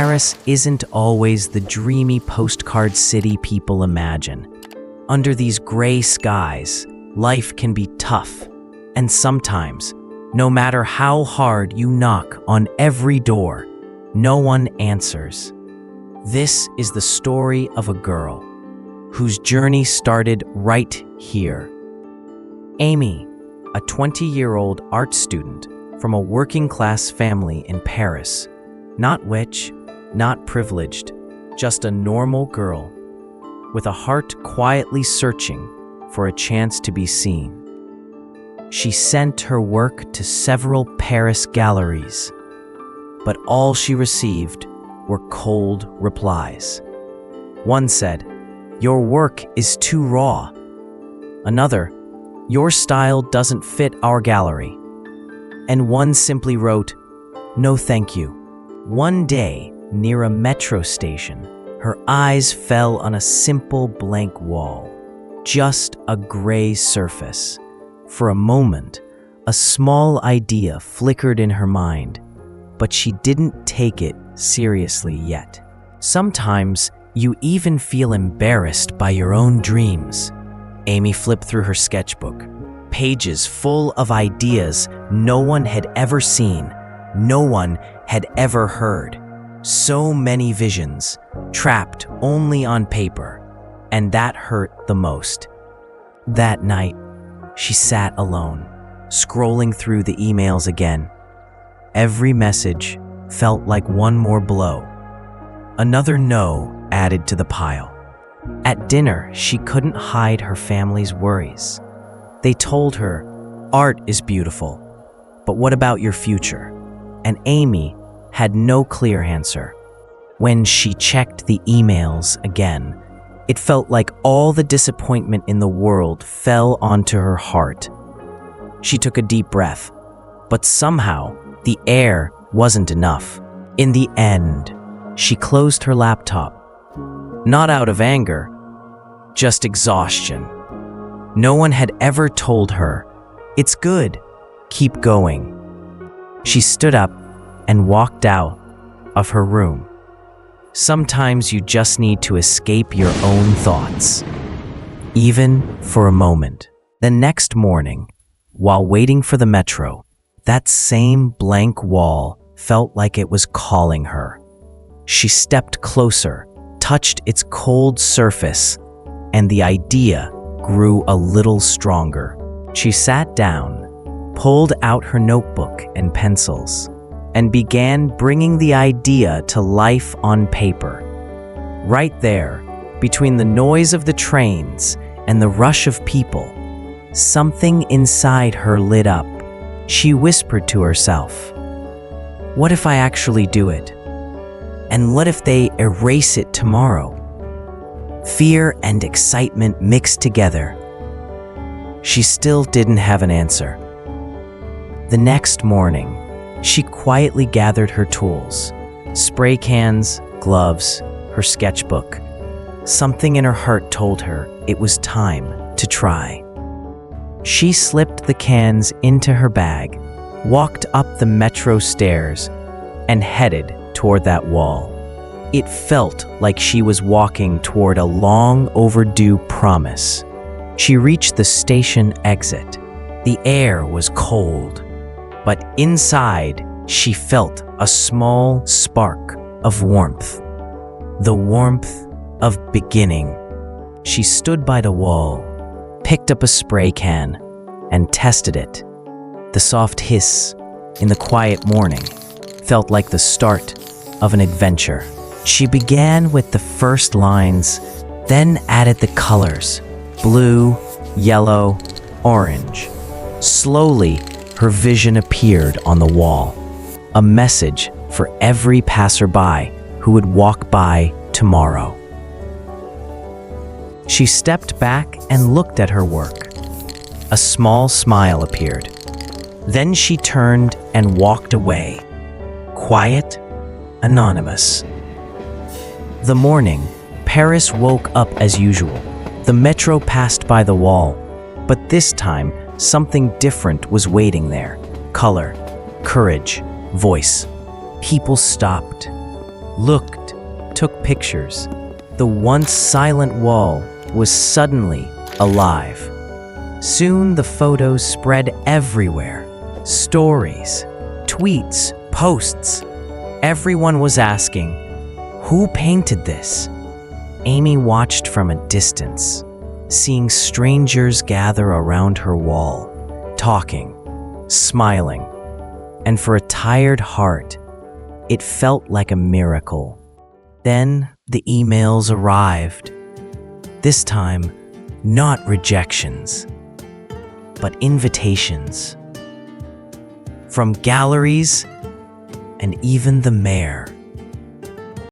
Paris isn't always the dreamy postcard city people imagine. Under these gray skies, life can be tough, and sometimes, no matter how hard you knock on every door, no one answers. This is the story of a girl whose journey started right here. Amy, a 20-year-old art student from a working-class family in Paris. Not rich, not privileged, just a normal girl with a heart quietly searching for a chance to be seen. She sent her work to several Paris galleries, but all she received were cold replies. One said, "Your work is too raw." Another, "Your style doesn't fit our gallery." And one simply wrote, "No thank you." One day, near a metro station, her eyes fell on a simple blank wall, just a gray surface. For a moment, a small idea flickered in her mind, but she didn't take it seriously yet. Sometimes, you even feel embarrassed by your own dreams. Amy flipped through her sketchbook, pages full of ideas no one had ever seen, no one had ever heard. So many visions, trapped only on paper, and that hurt the most. That night, she sat alone, scrolling through the emails again. Every message felt like one more blow. Another no added to the pile. At dinner, she couldn't hide her family's worries. They told her, "Art is beautiful, but what about your future?" And Amy had no clear answer. When she checked the emails again, it felt like all the disappointment in the world fell onto her heart. She took a deep breath, but somehow the air wasn't enough. In the end, she closed her laptop, not out of anger, just exhaustion. No one had ever told her, "It's good, keep going." She stood up and walked out of her room. Sometimes you just need to escape your own thoughts, even for a moment. The next morning, while waiting for the metro, that same blank wall felt like it was calling her. She stepped closer, touched its cold surface, and the idea grew a little stronger. She sat down, pulled out her notebook and pencils, and began bringing the idea to life on paper. Right there, between the noise of the trains and the rush of people, something inside her lit up. She whispered to herself, "What if I actually do it? And what if they erase it tomorrow?" Fear and excitement mixed together. She still didn't have an answer. The next morning, she quietly gathered her tools, spray cans, gloves, her sketchbook. Something in her heart told her it was time to try. She slipped the cans into her bag, walked up the metro stairs, and headed toward that wall. It felt like she was walking toward a long overdue promise. She reached the station exit. The air was cold, but inside she felt a small spark of warmth. The warmth of beginning. She stood by the wall, picked up a spray can, and tested it. The soft hiss in the quiet morning felt like the start of an adventure. She began with the first lines, then added the colors, blue, yellow, orange. Slowly, her vision appeared on the wall, a message for every passerby who would walk by tomorrow. She stepped back and looked at her work. A small smile appeared. Then she turned and walked away, quiet, anonymous. The morning, Paris woke up as usual. The metro passed by the wall, but this time, something different was waiting there. Color, courage, voice. People stopped, looked, took pictures. The once silent wall was suddenly alive. Soon the photos spread everywhere. Stories, tweets, posts. Everyone was asking, who painted this? Amy watched from a distance, seeing strangers gather around her wall, talking, smiling, and for a tired heart, it felt like a miracle. Then the emails arrived. This time, not rejections, but invitations. From galleries and even the mayor.